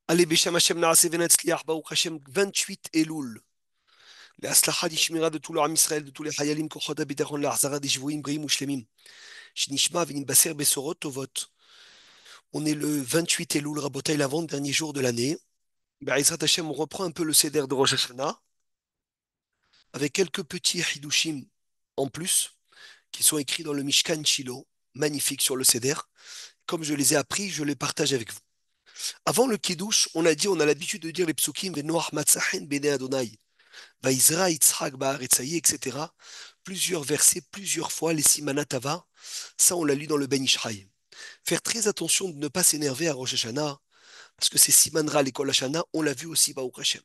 Allez, Bécham Hashem Naaseh Venetzliach, Baruch Hashem, 28 Elul. Les Aslacha d'Ishmira de tout le Ham Israël, de tous les Hayalim, Kochot Abitachon, les Ahzara des Jvoim, Briim, Ushlemim. Shinishma, Venim Baser, Besorot, Tovot. On est le 28 Elul, Rabotai, l'avant-dernier jour de l'année. Be'ezrat Hashem, on reprend un peu le Seder de Rosh Hashanah, avec quelques petits Hidushim en plus, qui sont écrits dans le Mishkan Shiloh, magnifique sur le Seder. Comme je les ai appris, je les partage avec vous. Avant le Kiddush, on a dit, on a l'habitude de dire les psukim, Venoach Matzachen Bene Adonai. Vaïsra, Yitzhak, Baaretzaï, etc. Plusieurs versets, plusieurs fois, les Simanatava. Ça, on l'a lu dans le Ben Ishraï. Faire très attention de ne pas s'énerver à Rosh Hashanah, parce que c'est Simanra, l'école Hashanah, on l'a vu aussi, Baruch Hashem.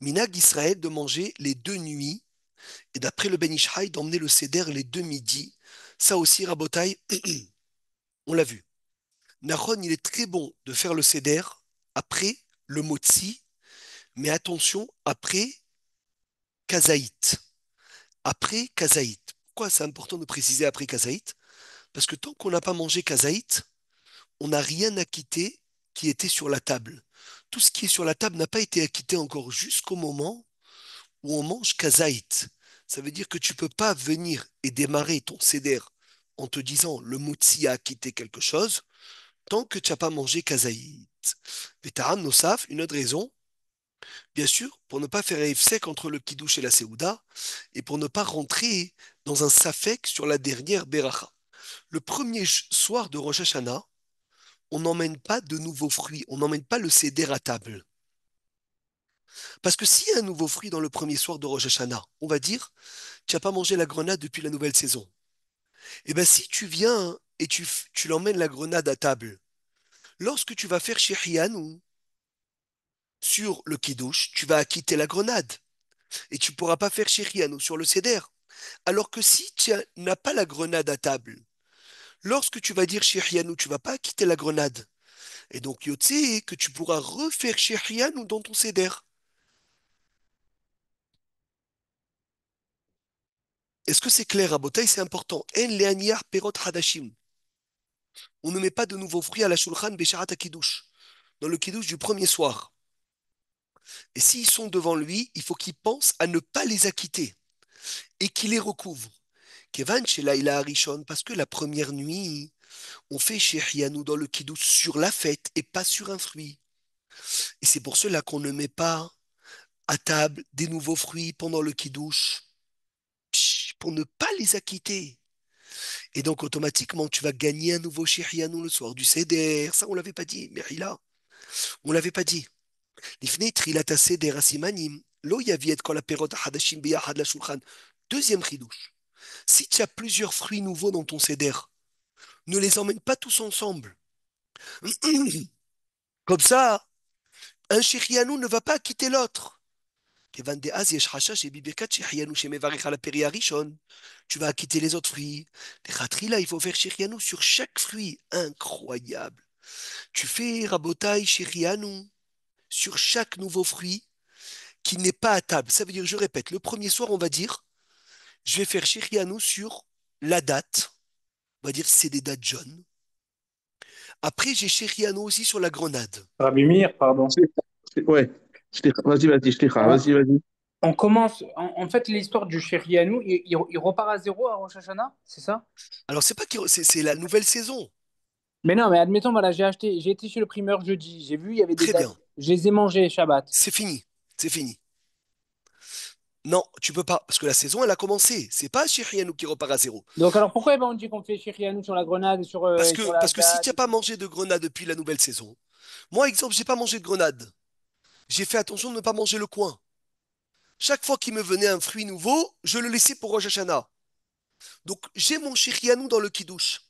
Minag Israël de manger les deux nuits, et d'après le Ben Ishraï, d'emmener le Seder les deux midis. Ça aussi, Rabotai, on l'a vu. Nahon, il est très bon de faire le Seder après le Motzi, mais attention, après Kazaït. Après Kazaït. Pourquoi c'est important de préciser après Kazaït? Parce que tant qu'on n'a pas mangé Kazaït, on n'a rien acquitté qui était sur la table. Tout ce qui est sur la table n'a pas été acquitté encore jusqu'au moment où on mange Kazaït. Ça veut dire que tu ne peux pas venir et démarrer ton seder en te disant le moutsi a acquitté quelque chose tant que tu n'as pas mangé Kazaït. Vetaram Nosaf, une autre raison, bien sûr, pour ne pas faire un sec entre le Kiddush et la Seouda, et pour ne pas rentrer dans un safek sur la dernière Beracha. Le premier soir de Rosh Hashanah, on n'emmène pas de nouveaux fruits, on n'emmène pas le Seder à table. Parce que s'il y a un nouveau fruit dans le premier soir de Rosh Hashanah, on va dire, tu n'as pas mangé la grenade depuis la nouvelle saison. Et bien si tu viens et tu l'emmènes la grenade à table, lorsque tu vas faire Shechianu sur le Kiddush, tu vas acquitter la grenade. Et tu ne pourras pas faire Shechianu sur le Seder. Alors que si tu n'as pas la grenade à table, lorsque tu vas dire Shechianu, tu ne vas pas quitter la grenade. Et donc, Yotse, que tu pourras refaire Shechianu dans ton Seder. Est-ce que c'est clair, Rabotai? C'est important. En leaniar perot hadashim. On ne met pas de nouveaux fruits à la shulchan besharat kiddush, dans le kiddush du premier soir. Et s'ils sont devant lui, il faut qu'il pense à ne pas les acquitter et qu'il les recouvre. Kevan chez Laïla Harishon, parce que la première nuit, on fait Shechianu dans le kiddush sur la fête et pas sur un fruit. Et c'est pour cela qu'on ne met pas à table des nouveaux fruits pendant le kiddush, pour ne pas les acquitter. Et donc automatiquement, tu vas gagner un nouveau Shechianu le soir du Seder. Ça, on l'avait pas dit, Merila. On l'avait pas dit. L'ifnei trilata Seder asimanim. Lo yavi et kol haperot hachadashim biyachad la shulchan. Deuxième chidouche. Si tu as plusieurs fruits nouveaux dans ton Seder, ne les emmène pas tous ensemble. Comme ça, un Shechianu ne va pas quitter l'autre. Kevan de az yesh chashash et bibirkat Shechianu shemevarech ala peri harishon. Tu vas quitter les autres fruits. Les khatrila, il faut faire Shechianu sur chaque fruit. Incroyable. Tu fais rabotai Shechianu sur chaque nouveau fruit qui n'est pas à table. Ça veut dire, je répète, le premier soir, on va dire, je vais faire Shechianu sur la date. On va dire c'est des dates jaunes. Après, j'ai Shechianu aussi sur la grenade. Rabbi Meir, pardon. Ouais, vas-y, vas-y, Shlicha, On, vas-y, vas-y. on commence. En fait, l'histoire du Shérianou, il repart à zéro à Rosh Hashanah, c'est ça? Alors, c'est pas c'est la nouvelle saison. Mais non, mais admettons, voilà, j'ai été chez le primeur jeudi, j'ai vu, il y avait des Très bien. dates. Je les ai mangées Shabbat. C'est fini. C'est fini. Non, tu peux pas, parce que la saison, elle a commencé. C'est pas Shechianu qui repart à zéro. Donc, alors pourquoi on dit qu'on fait Shérianou sur la grenade et sur la Parce que si tu date n'as et pas tout? mangé de grenade depuis la nouvelle saison, moi, exemple, j'ai pas mangé de grenade. J'ai fait attention de ne pas manger le coin. Chaque fois qu'il me venait un fruit nouveau, je le laissais pour Rosh Hashanah. Donc, j'ai mon Shechianu dans le Kiddush.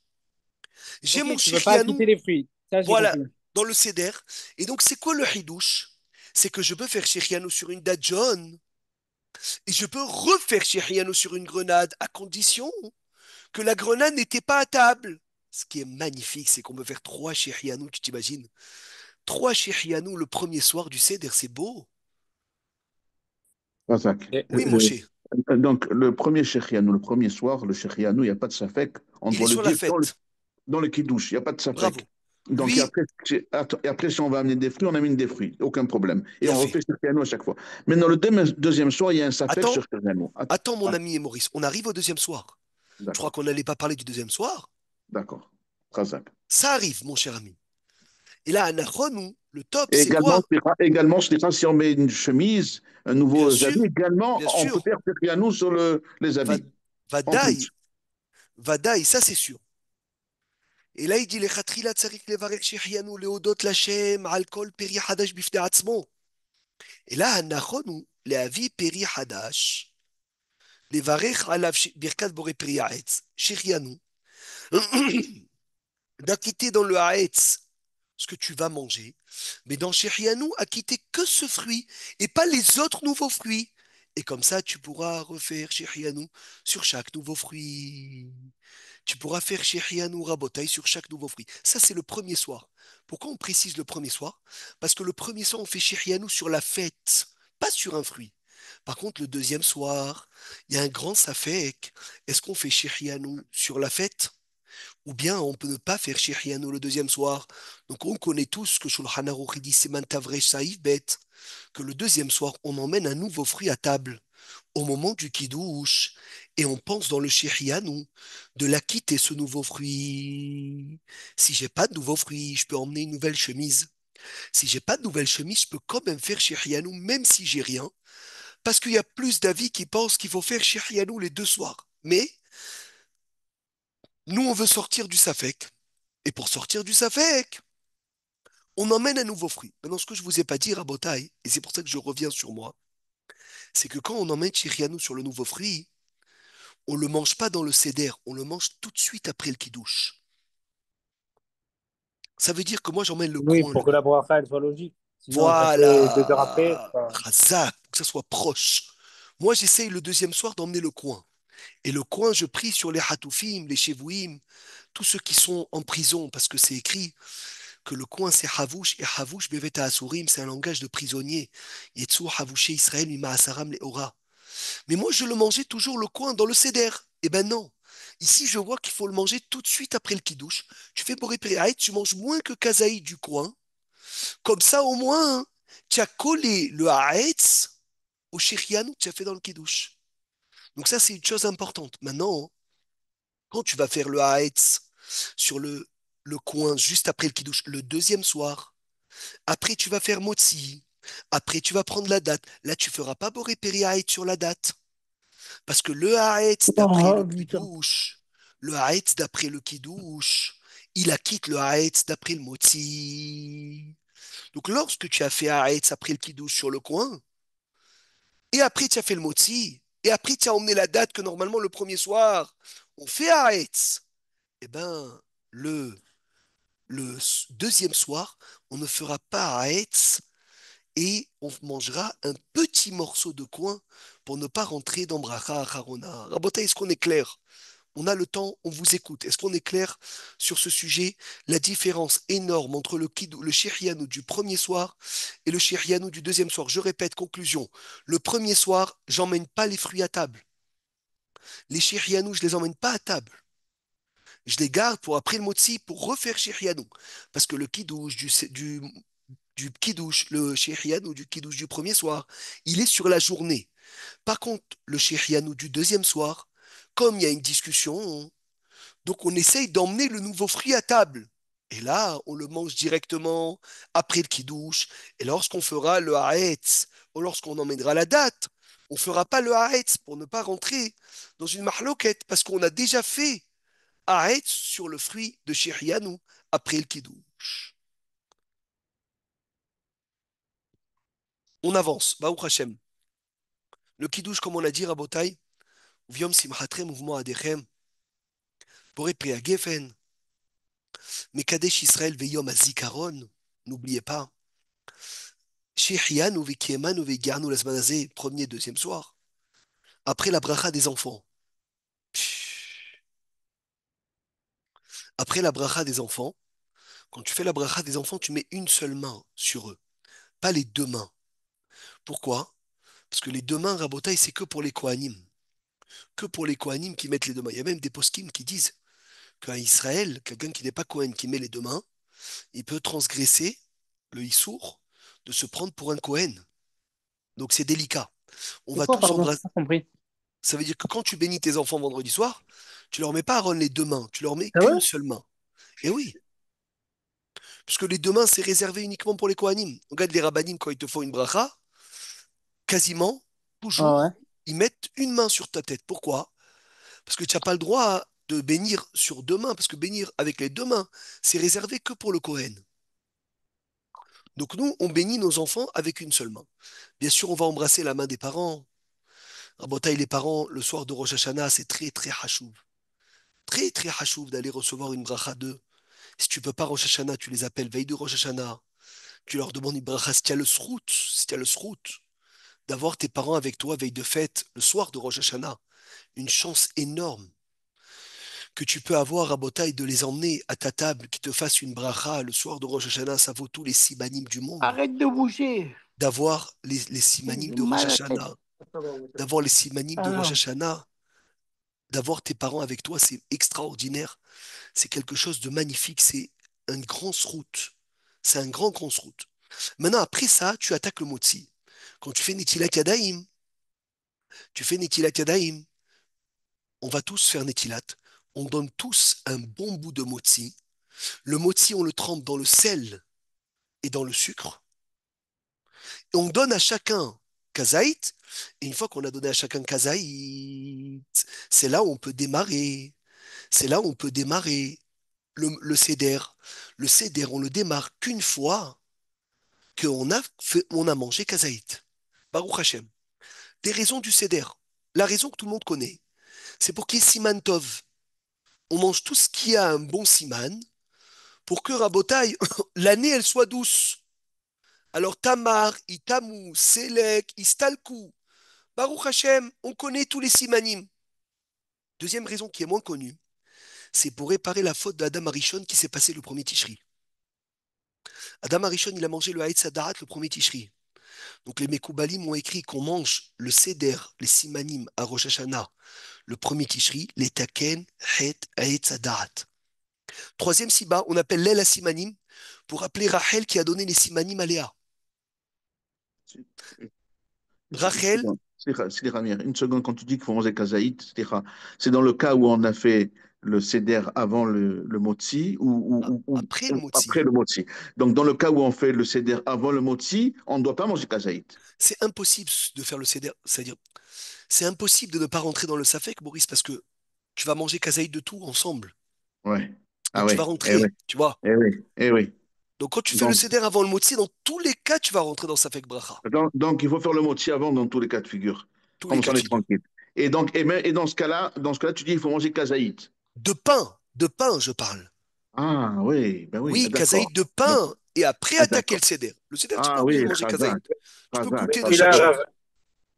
J'ai Ok, mon tu veux pas quitter Shechianu, les fruits. Ça, j'ai voilà, compris. dans le Seder. Et donc, c'est quoi le Hiddush? C'est que je peux faire Shechianu sur une date jaune et je peux refaire Shechianu sur une grenade à condition que la grenade n'était pas à table. Ce qui est magnifique, c'est qu'on peut faire trois Shechianu, tu t'imagines? Trois Shechianu le premier soir du Seder, c'est beau. Razak. Oui, Moshe, Donc, le premier Shechianu, le premier soir, le Shechianu, il n'y a pas de safek. On il est doit le sur la dire fête. dans le Kiddush, il n'y a pas de Bravo. safek. Donc, Lui, et après, si on va amener des fruits, on amène des fruits. Aucun problème. Et bien on fait. refait Shehrianu à chaque fois. Maintenant, le deuxième soir, il y a un safek Attends, sur Shehrianu. attends, mon Ah, ami et Maurice, on arrive au deuxième soir. Je crois d'accord, qu'on n'allait pas parler du deuxième soir. d'accord. Razak. Ça arrive, mon cher ami. Et là, à Nachonou, le top, Et c'est également, quoi? si on met une chemise, un Bien nouveau habit, sûr, également, bien on peut sûr. faire Shehrianu sur les Va, habits. En Vadaï, plus. Vadaï, ça c'est sûr. Et là, il dit, Lechatchila tzarik levarech shechianu leodot lachem al kol peri hadash bifnei atzmo. Et là, à Nachonou, leavi peri hadash, levarech alav birkat boré peri haetz, shechianu, d'acquitter dans le haetz ce que tu vas manger, mais dans Shechianu, acquitter que ce fruit et pas les autres nouveaux fruits. Et comme ça, tu pourras refaire Shechianu sur chaque nouveau fruit. Tu pourras faire Shechianu Rabotai sur chaque nouveau fruit. Ça, c'est le premier soir. Pourquoi on précise le premier soir? Parce que le premier soir, on fait Shechianu sur la fête, pas sur un fruit. Par contre, le deuxième soir, il y a un grand safek. Est-ce qu'on fait Shechianu sur la fête? Ou bien on peut ne pas faire Shechianu le deuxième soir. Donc on connaît tous que Shulchan Aruch dit Seman Tavresh Saïf Bet, que le deuxième soir on emmène un nouveau fruit à table au moment du kidouche et on pense dans le Shechianu de la quitter ce nouveau fruit. Si j'ai pas de nouveau fruit, je peux emmener une nouvelle chemise. Si j'ai pas de nouvelle chemise, je peux quand même faire Shechianu même si j'ai rien, parce qu'il y a plus d'avis qui pensent qu'il faut faire Shechianu les deux soirs. Mais nous on veut sortir du Safek. Et pour sortir du Safek, on emmène un nouveau fruit. Maintenant, ce que je ne vous ai pas dit, Rabotai, et c'est pour ça que je reviens sur moi, c'est que quand on emmène Chirianou sur le nouveau fruit, on ne le mange pas dans le céder, on le mange tout de suite après le kidouche. Ça veut dire que moi, j'emmène le Oui, coin, pour que lui. la bracha elle soit logique. Sinon, ça fait 2 heures après. Voilà, Razak, pour que ça soit proche. Moi, j'essaye le deuxième soir d'emmener le coin. Et le coin, je prie sur les hatoufim, les chevouim, tous ceux qui sont en prison, parce que c'est écrit que le coin c'est Havouche, et Havouche beveta asurim, c'est un langage de prisonnier. Yetsu Havouché Israël, mima asaram le ora. Mais moi, je le mangeais toujours le coin dans le céder. Eh ben non. Ici, je vois qu'il faut le manger tout de suite après le kidouche. Tu fais Boré Péréaït, tu manges moins que Kazaï du coin. Comme ça, au moins, hein, tu as collé le haetz au shirian que tu as fait dans le kidouche. Donc ça, c'est une chose importante. Maintenant, quand tu vas faire le haetz sur le coin juste après le kidouche, le deuxième soir, après, tu vas faire motzi. Après, tu vas prendre la date. Là, tu feras pas Boré Péréaït sur la date. Parce que le Haetz d'après le Oh, putain. Kiddush, le Haetz d'après le Kiddush, il acquitte le Haetz d'après le Motzi. Donc lorsque tu as fait Haetz après le Kiddush sur le coin, et après tu as fait le Motzi, et après tu as emmené la date que normalement le premier soir, on fait Haetz, eh ben le, le deuxième soir, on ne fera pas Haetz et on mangera un petit morceau de coin pour ne pas rentrer dans Bracha Acharona. Rabotai, est-ce qu'on est clair? On a le temps, on vous écoute. Est-ce qu'on est clair sur ce sujet? La différence énorme entre le Shirianou du premier soir et le Shirianou du deuxième soir. Je répète, conclusion. Le premier soir, j'emmène pas les fruits à table. Les Shirianous, je les emmène pas à table. Je les garde pour après le motzi pour refaire Shirianou. Parce que le kidouche du kidouche, le Shirianou du kidouche du premier soir, il est sur la journée. Par contre, le Shirianou du deuxième soir, comme il y a une discussion, donc on essaye d'emmener le nouveau fruit à table. Et là, on le mange directement après le kidouche. Et lorsqu'on fera le haetz, ou lorsqu'on emmènera la date, on ne fera pas le haetz pour ne pas rentrer dans une marloquette, parce qu'on a déjà fait haetz sur le fruit de Shirianou après le kidouche. On avance, Baruch Hashem. Le kidouche, comme on l'a dit, Rabotai, Viom Simchatrem, mouvement Adechem, Boré Priya Gefen, Mekadesh Israël Veyom Azikaron, n'oubliez pas, Shechianu Vikiemanu Vigarnu Lasmanazé, premier, deuxième soir. Après la bracha des enfants. Après la bracha des enfants, quand tu fais la bracha des enfants, tu mets une seule main sur eux, pas les deux mains. Pourquoi? Parce que les deux mains, Rabotaï, c'est que pour les Kohanim. Que pour les Kohanim qui mettent les deux mains. Il y a même des poskim qui disent qu'un Israël, quelqu'un qui n'est pas Kohen, qui met les deux mains, il peut transgresser le Issour de se prendre pour un Kohen. Donc c'est délicat. On C'est va quoi, tous pardon? J'ai embrasser. pas compris. Ça veut dire que quand tu bénis tes enfants vendredi soir, tu leur mets pas Aaron les deux mains, tu leur mets Ah ouais? qu'une seule main. Et oui, puisque les deux mains, c'est réservé uniquement pour les Kohanim. Regarde les rabbinim, quand ils te font une bracha, quasiment, Ah ouais. toujours, ils mettent une main sur ta tête. Pourquoi? Parce que tu n'as pas le droit de bénir sur deux mains, parce que bénir avec les deux mains, c'est réservé que pour le Kohen. Donc nous, on bénit nos enfants avec une seule main. Bien sûr, on va embrasser la main des parents. Rabotaï, les parents, le soir de Rosh Hashanah, c'est très, très hachouv. Très, très hachouv d'aller recevoir une bracha d'eux. Si tu peux pas Rosh Hashanah, tu les appelles veille de Rosh Hashanah. Tu leur demandes une bracha si tu as le srout, si tu as le srout, d'avoir tes parents avec toi veille de fête, le soir de Rosh Hashanah. Une chance énorme que tu peux avoir à Botaï de les emmener à ta table, qui te fassent une bracha le soir de Rosh Hashanah, ça vaut tous les simanim du monde. Arrête de bouger. D'avoir les simanim J'ai de Rosh mal à la tête. Hashanah, d'avoir les simanim de Rosh Alors, Hashanah, d'avoir tes parents avec toi, c'est extraordinaire. C'est quelque chose de magnifique, c'est un grand srout. C'est un grand, grand srout. Maintenant, après ça, tu attaques le motzi. Quand tu fais Netilat Yadayim, tu fais Netilat Yadayim, on va tous faire Netilat. On donne tous un bon bout de motzi. Le motzi, on le trempe dans le sel et dans le sucre. Et on donne à chacun kazaït. Et une fois qu'on a donné à chacun kazaït, c'est là où on peut démarrer. C'est là où on peut démarrer le seder. Le seder, on le démarre qu'une fois on a mangé kazaït. Baruch Hashem. Des raisons du seder. La raison que tout le monde connaît, c'est pour qu'il y ait siman tov. On mange tout ce qui a un bon siman pour que Rabotai, l'année, elle soit douce. Alors Tamar, Itamu, Selek, Istalku, Baruch Hashem, on connaît tous les simanim. Deuxième raison qui est moins connue, c'est pour réparer la faute d'Adam Arishon qui s'est passé le premier Tishri. Adam Arishon, il a mangé le Haït Sadarat le premier Tishri. Donc les Mekoubalim ont écrit qu'on mange le Seder, les simanim à Rosh Hashanah, le premier Tishri, les Taken, Het, Haït Sadarat. Troisième Siba, on appelle l'aile à simanim pour appeler Rachel qui a donné les simanim à Léa. Une Rachel, seconde. Slicha, Amir, une seconde, quand tu dis qu'il faut manger kazaït, c'est dans le cas où on a fait le seder avant le motzi après le ou après motzi. le motzi. Donc, dans le cas où on fait le seder avant le motzi, on ne doit pas manger kazaït. C'est impossible de faire le seder, c'est-à-dire, c'est impossible de ne pas rentrer dans le safek, Maurice, parce que tu vas manger kazaï de tout ensemble. Ouais. Ah Donc tu vas oui, eh oui, rentrer, tu vois. eh oui, eh oui. Donc quand tu fais le Donc, seder avant le motzi, dans tous les cas, tu vas rentrer dans safek bracha. donc, il faut faire le motzi avant dans tous les cas de figure. Tous les Comme cas ça, on de est figure. tranquille. Et donc, et dans ce cas-là, tu dis qu'il faut manger kazaït. De pain, je parle. Ah oui, ben oui, Oui, d'accord. kazaït de pain, D'accord. et après Ah, attaquer le d'accord. seder. Le seder, tu n'es pas Ah obligé de oui, manger Khazak, kazaït. Tu peux goûter de Khazak. chaque Mechila chose. Rav,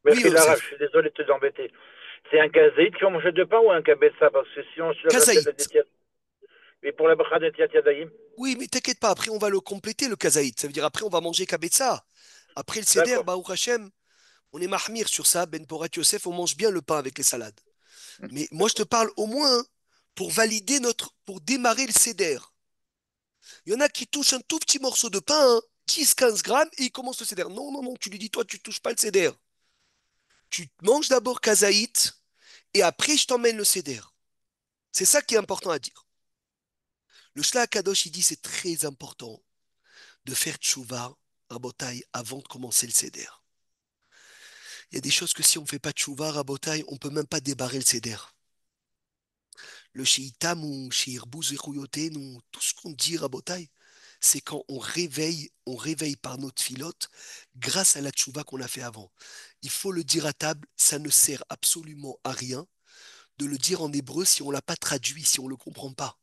Oui, Mechila Rav, je Yosef. suis désolé de t'embêter. C'est un kazaït qui ont mangé de pain ou un kabetza? Parce que si on se rappelle la Kazaït. détiat. Mais pour la bracha de Tiat Yadayim. Oui, mais t'inquiète pas, après on va le compléter, le kazaït. Ça veut dire après on va manger kabetza. Après le seder, D'accord. Baruch Hashem, on est mahmir sur ça, Ben Porat Yosef, on mange bien le pain avec les salades. Mais moi, je te D'accord. parle au moins pour valider pour démarrer le céder. Il y en a qui touchent un tout petit morceau de pain, hein, 10-15 grammes, et ils commencent le céder. Non, non, non, tu lui dis, toi, tu touches pas le céder. Tu manges d'abord kazaït, et après, je t'emmène le céder. C'est ça qui est important à dire. Le Shla Kadosh, il dit, c'est très important de faire tchouva, rabotai, avant de commencer le céder. Il y a des choses que si on ne fait pas tchouva, rabotai, on ne peut même pas débarrer le céder. Le Sheitam ou Sheirbouz et nous, tout ce qu'on dit, Rabotai, c'est quand on réveille par notre filote grâce à la tchouva qu'on a fait avant. Il faut le dire à table, ça ne sert absolument à rien de le dire en hébreu si on ne l'a pas traduit, si on ne le comprend pas.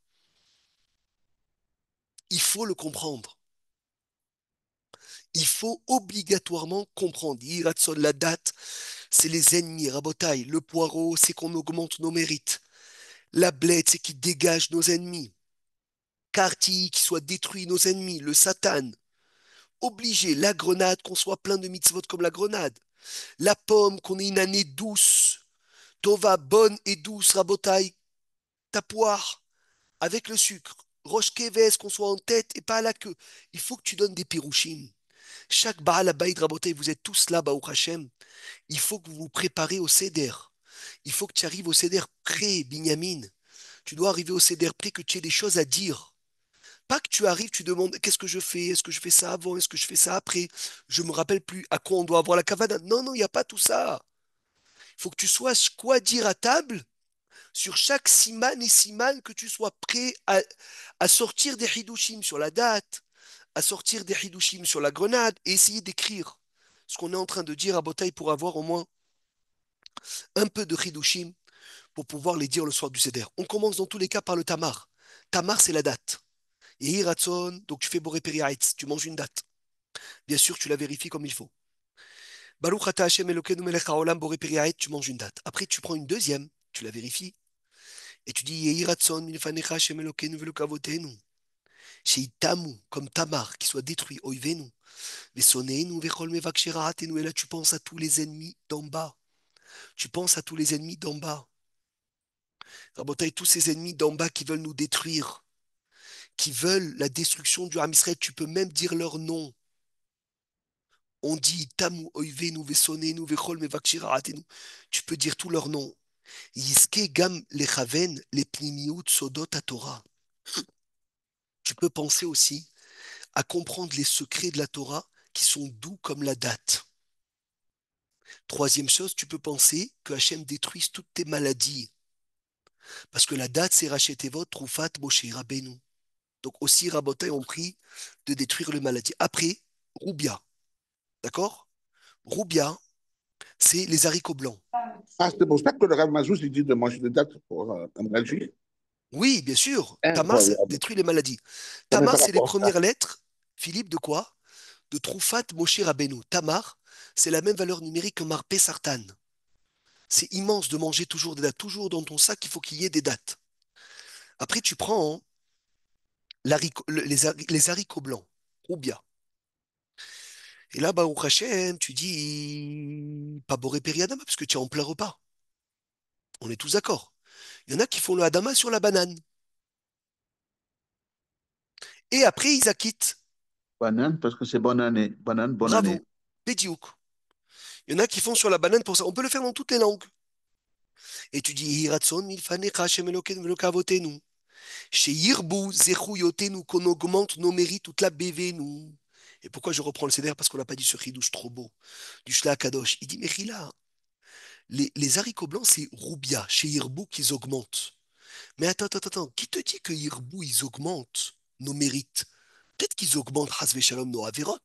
Il faut le comprendre. Il faut obligatoirement comprendre. Iratson, la date, c'est les ennemis, Rabotai. Le poireau, c'est qu'on augmente nos mérites. La blette, c'est qu'il dégage nos ennemis. Karti, qui soit détruit nos ennemis, le Satan, obligé, la grenade, qu'on soit plein de mitzvot comme la grenade, la pomme, qu'on ait une année douce, Tova, bonne et douce, Rabotai, ta poire, avec le sucre, Rosh Keves, qu'on soit en tête et pas à la queue. Il faut que tu donnes des pirouchim. Chaque Baal Abaïd Rabotai, vous êtes tous là, Baruch Hashem. Il faut que vous vous préparez au Seder. Il faut que tu arrives au Seder prêt, Binyamin. Tu dois arriver au Seder prêt, que tu aies des choses à dire. Pas que tu arrives, tu demandes qu'est-ce que je fais, est-ce que je fais ça avant, est-ce que je fais ça après, je me rappelle plus à quoi on doit avoir la kavana. Non, non, il n'y a pas tout ça. Il faut que tu sois quoi dire à table sur chaque siman et siman, que tu sois prêt à sortir des hidushim sur la date, à sortir des hidushim sur la grenade et essayer d'écrire ce qu'on est en train de dire à Botaï pour avoir au moins un peu de hidushim pour pouvoir les dire le soir du Seder. On commence dans tous les cas par le tamar. Tamar, c'est la date. Yehi Ratzon, donc tu fais Boré Periaetz, tu manges une date. Bien sûr, tu la vérifies comme il faut. Baruch ata Hashem Elokeinu melech haolam Boré Periaetz, tu manges une date. Après, tu prends une deuxième, tu la vérifies, et tu dis Yehi Ratzon milfanecha Hashem Elokeinu velokavotenu. Chez Tamu, comme Tamar, qui soit détruit, Oivenu. Vesoneinu vechol mevakche raatenu. Et là, tu penses à tous les ennemis d'en bas. Tu penses à tous les ennemis d'en bas. Rabotaï, tous ces ennemis d'en bas qui veulent nous détruire, qui veulent la destruction du Ham Israël, tu peux même dire leur nom. On dit Tamu Oivenu Vesonenu Vechol Mevakshira Atenu. Tu peux dire tous leurs noms. Yiske Gam Lechaven les Pnimiut Sodot Torah. Tu peux penser aussi à comprendre les secrets de la Torah qui sont doux comme la date. Troisième chose, tu peux penser que Hachem détruise toutes tes maladies. Parce que la date, c'est Rachetevot, Troufat, Moshe, Rabbeinu. Donc aussi, Rabotai ont pris de détruire les maladies. Après, Roubia. D'accord? Roubia, c'est les haricots blancs. Ah, c'est pour ça que le Rav Mazous, il dit de manger des dates pour un vrai juif. Oui, bien sûr. Tamar, ça Incroyable. détruit les maladies. Ça n'est Tamar, pas c'est les rapport à ça. premières lettres. Philippe, de quoi? De Troufat, Moshe, Rabbeinu. Tamar, c'est la même valeur numérique que Marpé Sartan. C'est immense de manger toujours des dates. Toujours dans ton sac, il faut qu'il y ait des dates. Après, tu prends les haricots blancs, Roubia. Et là, bah, au Hachem, tu dis pas boré Adama, parce que tu es en plein repas. On est tous d'accord. Il y en a qui font le Adama sur la banane. Et après, ils acquittent. Banane, parce que c'est bonne année. Banane, bonne année. Bravo. Bédiouk. Il y en a qui font sur la banane pour ça. On peut le faire dans toutes les langues. Et tu dis, Hiratson, milfanecha, Hashem Elokeinu velokavotenu. Chez Yirbu, Zechou Yotenu, qu'on augmente nos mérites, toute la BV, nous. Et pourquoi je reprends le CDR? Parce qu'on n'a pas dit ce chidouche trop beau, du Shla Kadosh. Il dit, mais Rila, les haricots blancs, c'est Roubia, chez Yirbu, qu'ils augmentent. Mais attends, qui te dit que Yirbu, ils augmentent nos mérites? Peut-être qu'ils augmentent, Hasve Shalom, nos Averot.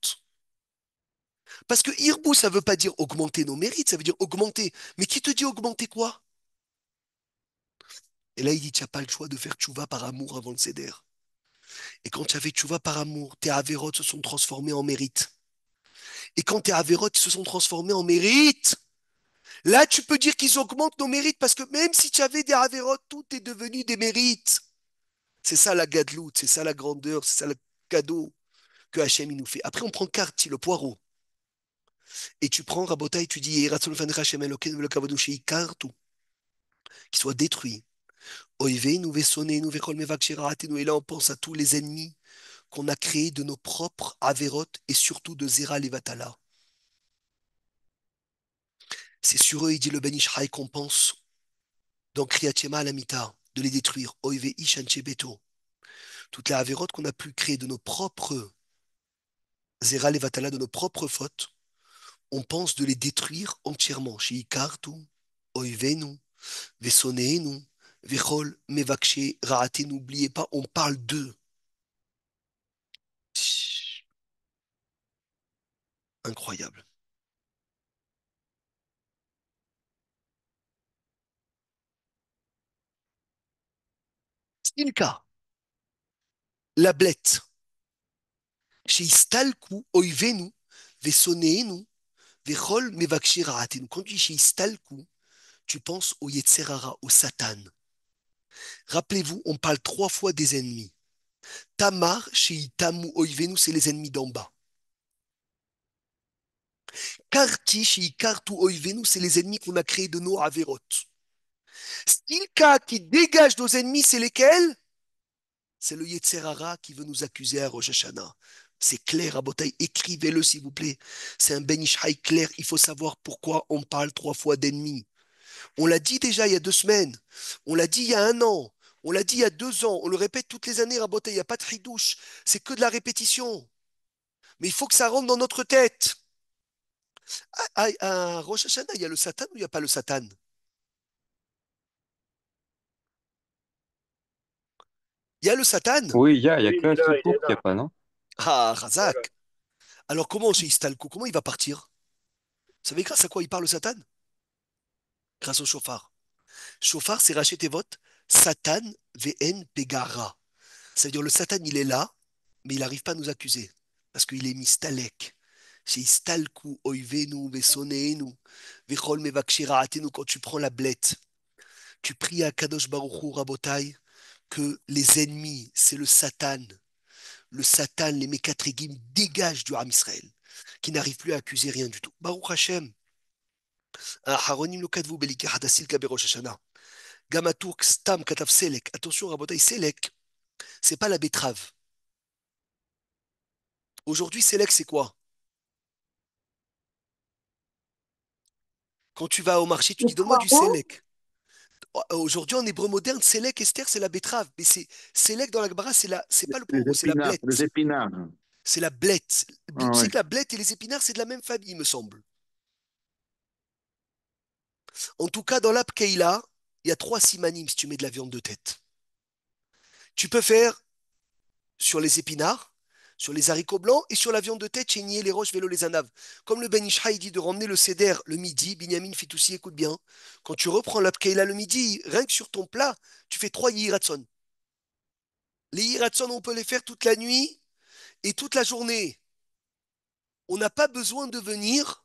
Parce que Yirbu, ça ne veut pas dire augmenter nos mérites, ça veut dire augmenter. Mais qui te dit augmenter quoi? Et là, il dit, tu n'as pas le choix de faire tchouva par amour avant le CDR. Et quand tu avais tchouva par amour, tes Averot se sont transformés en mérites. Et quand tes Averot se sont transformés en mérites, là, tu peux dire qu'ils augmentent nos mérites parce que même si tu avais des Averot, tout est devenu des mérites. C'est ça la gadloute, c'est ça la grandeur, c'est ça le cadeau que Hachem il nous fait. Après, on prend Karti, le poireau. Et tu prends Rabota et tu dis, qu'il soit détruit. Oive, nous sonner, nous vechol et là, on pense à tous les ennemis qu'on a créés de nos propres Averot et surtout de Zera Levatala. C'est sur eux, il dit le Ben Ishraï, qu'on pense dans Kriyat Shema à la Mita, de les détruire. Oive Ishan Beto. Toutes les Averot qu'on a pu créer de nos propres Zera Levatala, de nos propres fautes, on pense de les détruire entièrement. Chez Ikartu, Oivenu, Vesoneenu, Vechol, Mevakshe, Raate, n'oubliez pas, on parle d'eux. Incroyable. Stilka, la blette. Chez Istalku, Oivenu, Vesoneenu, Vechol, Mevakshe, Raate. Quand tu dis chez Istalku, tu penses au Yetzerara, au Satan. Rappelez-vous, on parle 3 fois des ennemis. Tamar, chez Itamu, Oivenu, c'est les ennemis d'en bas. Karti, chez Ikartu, Oivenu, c'est les ennemis qu'on a créés de nos Averot. Stilka qui dégage nos ennemis, c'est lesquels? C'est le Yetzer Hara qui veut nous accuser à Rosh Hashanah. C'est clair, Rabotai, écrivez-le s'il vous plaît. C'est un Ben Ish Chai clair. Il faut savoir pourquoi on parle 3 fois d'ennemis. On l'a dit déjà il y a 2 semaines. On l'a dit il y a un an. On l'a dit il y a 2 ans. On le répète toutes les années, Rabotai. Il n'y a pas de ridouche. C'est que de la répétition. Mais il faut que ça rentre dans notre tête. À Rosh Hashanah, il y a le Satan ou il n'y a pas le Satan? Il y a le Satan? Oui, il y a Oui, que un il seul est cours qu'il n'y là. a pas, non? Ah, Voilà. Razak. Alors comment chez Istalko, comment il va partir? Vous savez grâce à quoi il part le Satan? Grâce au chauffard. Chauffard, c'est racheter votes. Satan VN Pegara. Ça veut dire le Satan, il est là, mais il n'arrive pas à nous accuser. Parce qu'il est mistalek. Chez Istalku, Oivenu, Vesoneenu, Vechol Mevakshiraatenu, quand tu prends la blette, tu pries à Kadosh Baruch Hu Rabotai que les ennemis, c'est le Satan. Le Satan, les Mekatrégim dégagent du Ham Israël, qui n'arrive plus à accuser rien du tout. Baruch Hashem. Aharonim lo kadvu belike hadasil kaberosh Hashanah. Gamaturk stam katav selek. Attention, Rabotai, selek, c'est pas la betterave. Aujourd'hui, selek, c'est quoi? Quand tu vas au marché, tu Le dis donne-moi du poireau? selek. Aujourd'hui, en hébreu moderne, selek, Esther, c'est la betterave. Mais c'est selek dans la Gemara, c'est pas le poireau, c'est la Les blette. épinards. C'est la blette. Ah, Tu sais ouais. que la blette et les épinards, c'est de la même famille, il me semble. En tout cas, dans l'app Keila, il y a 3 simanim si tu mets de la viande de tête. Tu peux faire sur les épinards, sur les haricots blancs et sur la viande de tête chez Nier, les roches, vélo, les anaves. Comme le Ben Ishraï dit de ramener le seder le midi, Binyamin Fitoussi, écoute bien. Quand tu reprends l'app Keila le midi, rien que sur ton plat, tu fais 3 yiratson. Les yiratson, on peut les faire toute la nuit et toute la journée. On n'a pas besoin de venir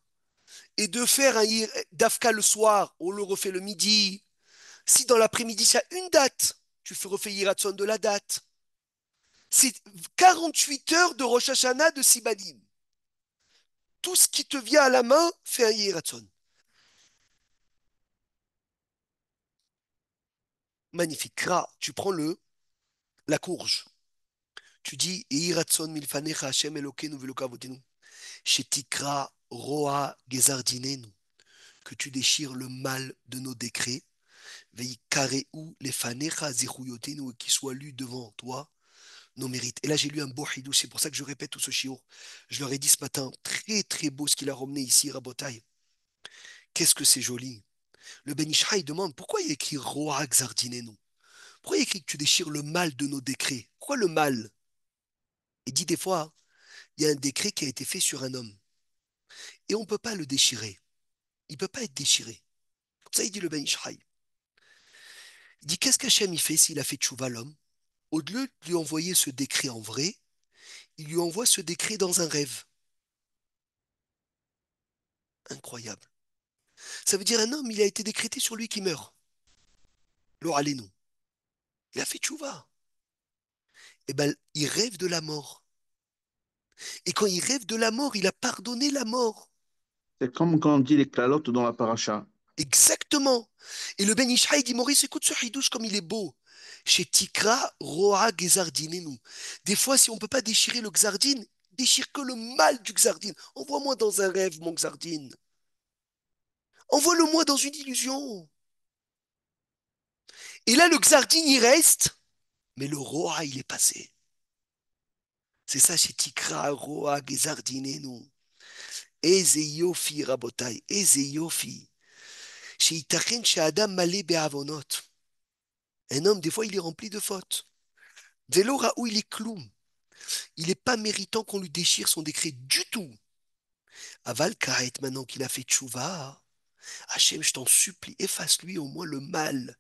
et de faire un dafka le soir, on le refait le midi. Si dans l'après-midi, il y a une date, tu fais refais yiratson de la date. C'est 48 heures de Rosh Hashanah de Sibanim. Tout ce qui te vient à la main, fais un yiratson. Magnifique. Ra, tu prends la courge. Tu dis yiratson milfanecha Hashem Elokeinu velokavotenu. Shetikra roa gezardinenu. Que tu déchires le mal de nos décrets. Veikarehu lefanecha zichuyotenu. Et qui soit lu devant toi nos mérites. Et là, j'ai lu un beau hidouch, c'est pour ça que je répète tout ce shiur. Je leur ai dit ce matin, très très beau ce qu'il a ramené ici, Rabotai. Qu'est-ce que c'est joli. Le Ben Ishraï demande pourquoi il y a écrit Roa Xardinenu. Pourquoi il y a écrit que tu déchires le mal de nos décrets? Pourquoi le mal? Il dit des fois, il y a un décret qui a été fait sur un homme et on ne peut pas le déchirer. Il ne peut pas être déchiré. Comme ça, il dit le Ben Ishraï. Il dit qu'est-ce qu'Hachem il fait s'il a fait tchouva l'homme? Au lieu de lui envoyer ce décret en vrai, il lui envoie ce décret dans un rêve. Incroyable. Ça veut dire un homme, il a été décrété sur lui qui meurt. Lo alenu. Il a fait tchouva. Eh ben, il rêve de la mort. Et quand il rêve de la mort, il a pardonné la mort. C'est comme quand on dit les calottes dans la paracha. Exactement. Et le Ben Ishraï dit, Maurice, écoute ce hidouche comme il est beau. Chez Tikra, Roa Gezardinenu. Des fois, si on ne peut pas déchirer le Xardine, déchire que le mal du Xardine. Envoie-moi dans un rêve, mon Xardine. Envoie-le-moi dans une illusion. Et là, le Xardine, il reste, mais le Roa, il est passé. C'est ça chez Tikra, Roa Gezardinenu. Eze yofi, Rabotai, Eze yofi. Chez Itachen, chez Adam Malé Be'avonot. Un homme, des fois, il est rempli de fautes. Zelo Raoui, il est cloum. Il n'est pas méritant qu'on lui déchire son décret du tout. Aval Karet, maintenant qu'il a fait tchouva, Hachem, je t'en supplie, efface-lui au moins le mal.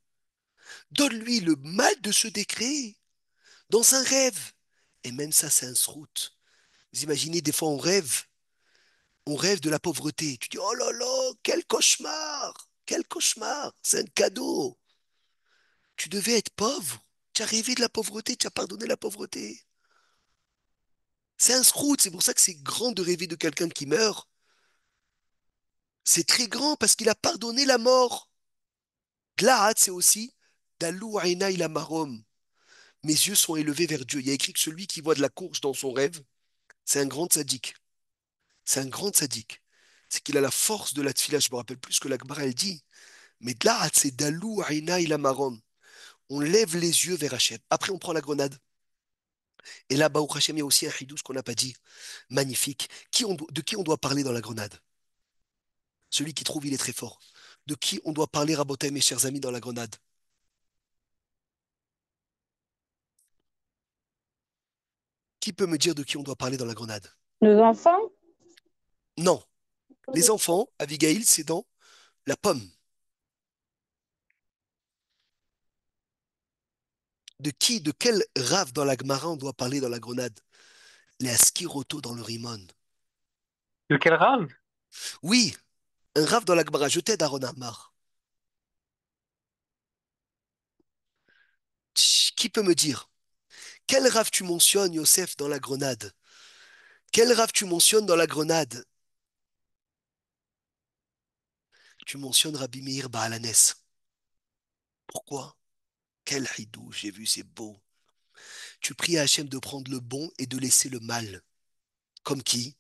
Donne-lui le mal de ce décret dans un rêve. Et même ça, c'est un srout. Vous imaginez, des fois, on rêve de la pauvreté. Tu dis, oh là là, quel cauchemar, c'est un cadeau. Tu devais être pauvre. Tu as rêvé de la pauvreté, tu as pardonné la pauvreté. C'est un srout, c'est pour ça que c'est grand de rêver de quelqu'un qui meurt. C'est très grand parce qu'il a pardonné la mort. Glaat, c'est aussi Dalou Aina il marom. Mes yeux sont élevés vers Dieu. Il y a écrit que celui qui voit de la courge dans son rêve, c'est un grand tzaddik. C'est un grand tzaddik. C'est qu'il a la force de la tfila. Je me rappelle plus ce que la Gemara, elle dit. Mais de là, c'est dalou aina ila marom. On lève les yeux vers Hachem. Après, on prend la grenade. Et là, Baruch Hachem, il y a aussi un chidouche qu'on n'a pas dit. Magnifique. De qui on doit parler dans la grenade? Celui qui trouve, il est très fort. De qui on doit parler, Rabotai, mes chers amis, dans la grenade? Qui peut me dire de qui on doit parler dans la grenade? Nos enfants? Non. Les enfants, Abigail, c'est dans la pomme. De quel rave dans la Gemara on doit parler dans la grenade? Les askiroto dans le rimon. De quel rave? Oui, un rave dans la Gemara. Je t'aide, Aaron Amar. Qui peut me dire? Quel rave tu mentionnes, Yosef, dans la grenade? Quel rave tu mentionnes dans la grenade? Tu mentionnes Rabbi Meir Baalanes. Pourquoi? Quel hidou, j'ai vu, c'est beau. Tu pries à Hachem de prendre le bon et de laisser le mal. Comme qui?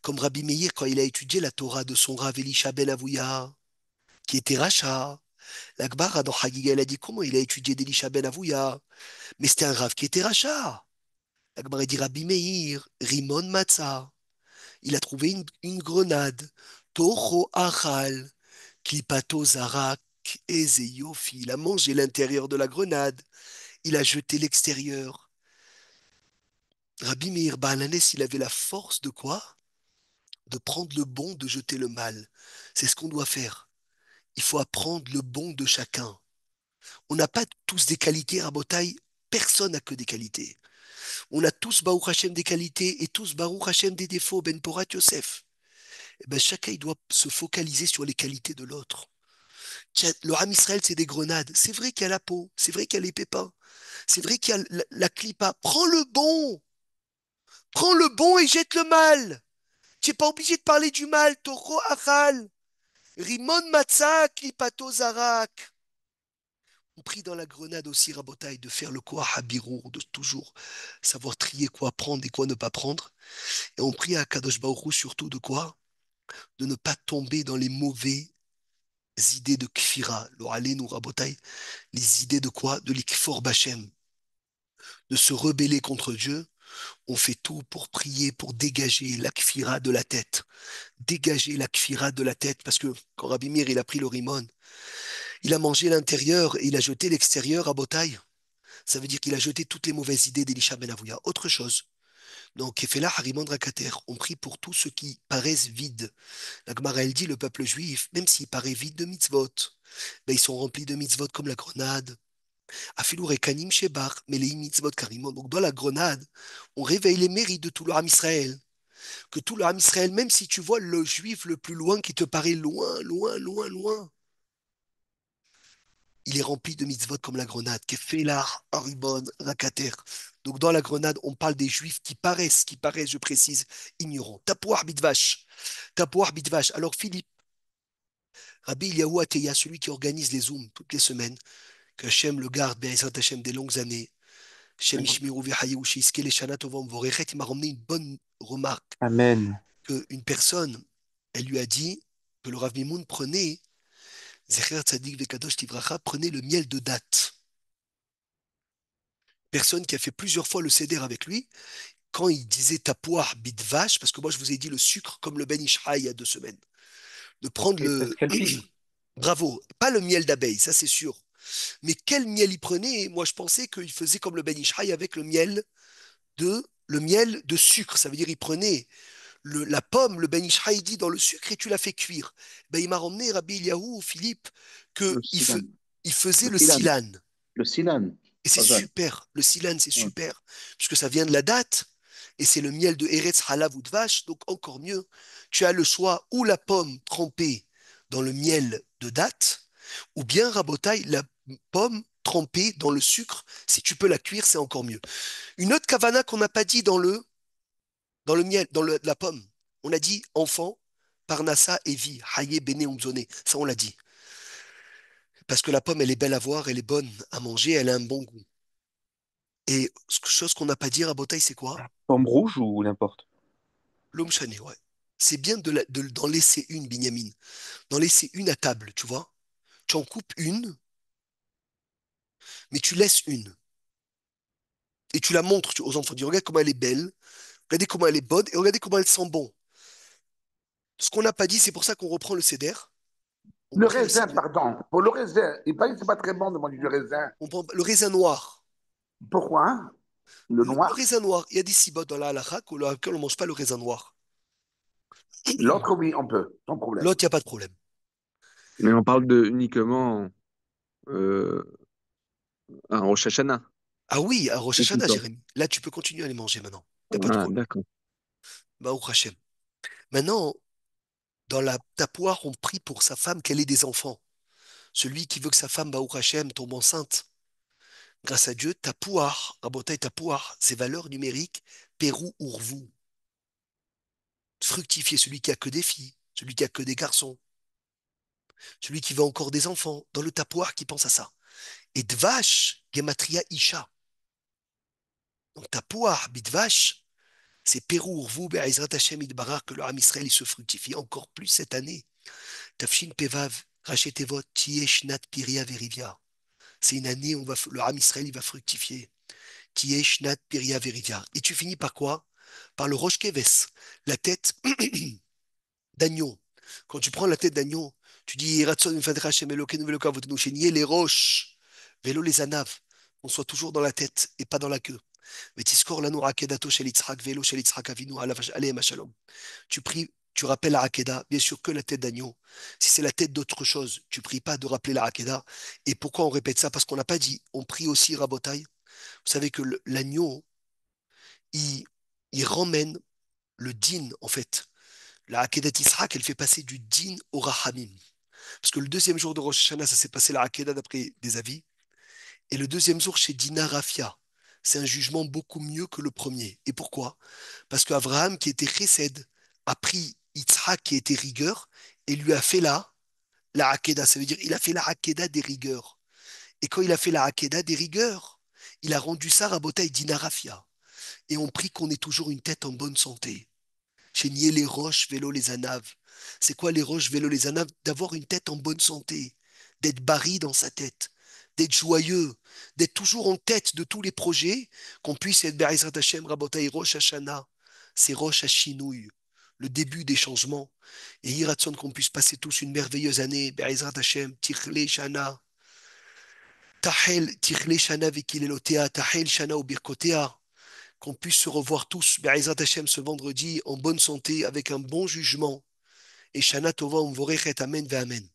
Comme Rabbi Meir quand il a étudié la Torah de son Rav Elisha ben Avouya, qui était Racha. La Gemara dans Chagiga, elle a dit comment il a étudié d'Elisha ben Avouya. Mais c'était un Rav qui était Racha. La Gemara dit Rabbi Meir, Rimon Matzah. Il a trouvé une grenade. Toho Achal, Klipato Zarak, Eze Yofi. Il a mangé l'intérieur de la grenade. Il a jeté l'extérieur. Rabbi Meir Baalanes, il avait la force de quoi? De prendre le bon, de jeter le mal. C'est ce qu'on doit faire. Il faut apprendre le bon de chacun. On n'a pas tous des qualités, Rabotai. Personne n'a que des qualités. On a tous Baruch Hashem des qualités et tous Baruch Hashem des défauts, Ben Porat Yosef. Eh ben, chacun il doit se focaliser sur les qualités de l'autre. Tiens, le Ham Israël, c'est des grenades. C'est vrai qu'il y a la peau, c'est vrai qu'il y a les pépins, c'est vrai qu'il y a la clipa. Prends le bon et jette le mal. Tu n'es pas obligé de parler du mal. Toro achal, rimon matzah, klipato zarak. On prie dans la grenade aussi, Rabotai, de faire le quoi habirour, de toujours savoir trier quoi prendre et quoi ne pas prendre. Et on prie à Kadosh Baruch Hu surtout de quoi? De ne pas tomber dans les mauvaises idées de kfira. Nous Rabotai, les idées de quoi? De l'ikfor Bachem. De se rebeller contre Dieu. On fait tout pour prier, pour dégager la kfira de la tête. Dégager la kfira de la tête. Parce que quand Rabbi Meir, il a pris le rimon, il a mangé l'intérieur et il a jeté l'extérieur à Botaï. Ça veut dire qu'il a jeté toutes les mauvaises idées d'Elisha Ben Avouya. Autre chose. Donc, Kefela Harimon Rakater, on prie pour tous ceux qui paraissent vides. La Gemara, elle dit, le peuple juif, même s'il paraît vide de mitzvot, ben, ils sont remplis de mitzvot comme la grenade. Afilou Rekanim Shebar, mais les mitzvot Karimon. Donc, dans la grenade, on réveille les mérites de tout le Ham Israël. Que tout le Ham Israël, même si tu vois le juif le plus loin qui te paraît loin, loin, loin, loin, il est rempli de mitzvot comme la grenade, Kefelar, Haribon, Rakater. Donc dans la grenade, on parle des juifs qui paraissent, je précise, ignorants. Tapouar Bitvash. Tapouar Bitvash. Alors Philippe, Rabbi Eliyahu Ateya, celui qui organise les Zooms toutes les semaines, que Hachem le garde, Be'ezrat Hachem, des longues années. Hachem Ishmiru V'Hayehu Sheizke Leshana Tovam Vorechet, il m'a ramené une bonne remarque. Amen. Qu'une personne, elle lui a dit que le Rav Mimoun prenait, Zecher Tzadik Vekadosh Tivracha, prenait le miel de date. Personne qui a fait plusieurs fois le céder avec lui, quand il disait tapouah bit vache, parce que moi je vous ai dit le sucre comme le Ben Ishraï il y a 2 semaines, de prendre Et ça le. se qualifie. Bravo, pas le miel d'abeille, ça c'est sûr. Mais quel miel il prenait? Moi je pensais qu'il faisait comme le Ben Ishraï avec le miel de sucre. Ça veut dire il prenait la pomme, le Ben Ishraï dit dans le sucre et tu la fais cuire. Ben, il m'a ramené Rabbi Eliyahu, Philippe, Le qu'il silan. il faisait Le le silan. silan. Le silan. Et c'est Hazal. super. Le silan, c'est Ouais. super. Puisque ça vient de la date. Et c'est le miel de Eretz Halav ou de vache. Donc encore mieux. Tu as le choix ou la pomme trempée dans le miel de date, ou bien rabotaille la pomme trempée dans le sucre. Si tu peux la cuire, c'est encore mieux. Une autre kavana qu'on n'a pas dit dans le miel, la pomme. On a dit enfant, parnassa et vie. Haye bene umzone. Ça, on l'a dit. Parce que la pomme, elle est belle à voir, elle est bonne à manger, elle a un bon goût. Et chose qu'on n'a pas dit, Rabotaï, c'est quoi? Pomme rouge ou n'importe? L'homme chané, ouais. C'est bien d'en laisser une, Binyamin. D'en laisser une à table, tu vois. Tu en coupes une, mais tu laisses une. Et tu la montres aux enfants. Tu dis, regarde comment elle est belle, regardez comment elle est bonne, et regardez comment elle sent bon. Ce qu'on n'a pas dit, c'est pour ça qu'on reprend le céder. On Le prie aussi raisin, pardon. Pour le raisin. Il paraît que c'est pas très bon de manger du raisin. on prend le raisin noir. Pourquoi? Le Le noir? raisin noir, il y a des cibottes dans la halakha auquel on ne mange pas le raisin noir. L'autre, oui, on peut, sans problème. L'autre, il n'y a pas de problème. Mais on parle uniquement euh, un Rosh Hashanah. Ah oui, à Rosh Ou tout le Hashanah, temps. Jérémy. Là, tu peux continuer à les manger maintenant. Il n'y a pas de Ah, problème. d'accord. Baruch Hashem. Maintenant, dans la tapoire, on prie pour sa femme qu'elle ait des enfants. Celui qui veut que sa femme, Baruch Hashem, tombe enceinte, grâce à Dieu, tapoire, Rabotai tapoire, ses valeurs numériques, Pérou Urvu. Fructifier celui qui a que des filles, celui qui a que des garçons, celui qui veut encore des enfants, dans le tapoir qui pense à ça. Et Dvash, Gematria Isha. Donc tapoir, Bidvash, c'est Pérou Urvu, Be'ezrat Hashem Idbarar, que le Ham Israël il se fructifie encore plus cette année. Tafshin Pevav, Rachetevot, Tiesh Nat Piria Verivia. C'est une année où le Ham Israël il va fructifier. Tiesh Nat Piria Verivia. Et tu finis par quoi? Par le Rosh Keves, la tête d'agneau. Quand tu prends la tête d'agneau, tu dis Ratson Mifadra Hashem Elokeinu Veloka Avotenu Sheniye les roches, vélo les anaves, qu'on soit toujours dans la tête et pas dans la queue. Mais Tiskor lanu Akedato Shel Yitzhak Velo Shel Yitzhak Avinu Aleim Shalom. Tu pries, tu rappelles la Hakeda, bien sûr que la tête d'agneau. Si c'est la tête d'autre chose, tu pries pas de rappeler la Hakeda. Et pourquoi on répète ça? Parce qu'on n'a pas dit. On prie aussi Rabotai. Vous savez que l'agneau, il, il ramène le din, en fait. La Hakedat Yitzhak, elle fait passer du din au Rahamim. Parce que le deuxième jour de Rosh Hashanah, ça s'est passé la Hakedah d'après des avis. Et le deuxième jour chez Dina Rafia. C'est un jugement beaucoup mieux que le premier. Et pourquoi? Parce qu'Abraham, qui était chesed, a pris Yitzhak, qui était rigueur, et lui a fait la Hakedah. Ça veut dire il a fait la Hakedah des rigueurs. Et quand il a fait la Hakedah des rigueurs, il a rendu ça Rabota et Dina Rafia. Et on prie qu'on ait toujours une tête en bonne santé. Chez Nier les roches, vélo les anaves. C'est quoi les roches, vélo les anaves? D'avoir une tête en bonne santé, d'être barré dans sa tête, d'être joyeux, d'être toujours en tête de tous les projets, qu'on puisse être Be'ezrat Hashem, Rabotai Rosh Hashanah. C'est Rosh Hashinouï, le début des changements. Et Hiratson qu'on puisse passer tous une merveilleuse année, Be'ezrat Hashem, Tichle Shana, Tahel, Tichle Shana Vekilelotea, Tahel Shana Obirkotea, qu'on puisse se revoir tous, Be'ezrat Hashem, ce vendredi, en bonne santé, avec un bon jugement. Et Shana Tova Umvorechet, Amen, Ve Amen.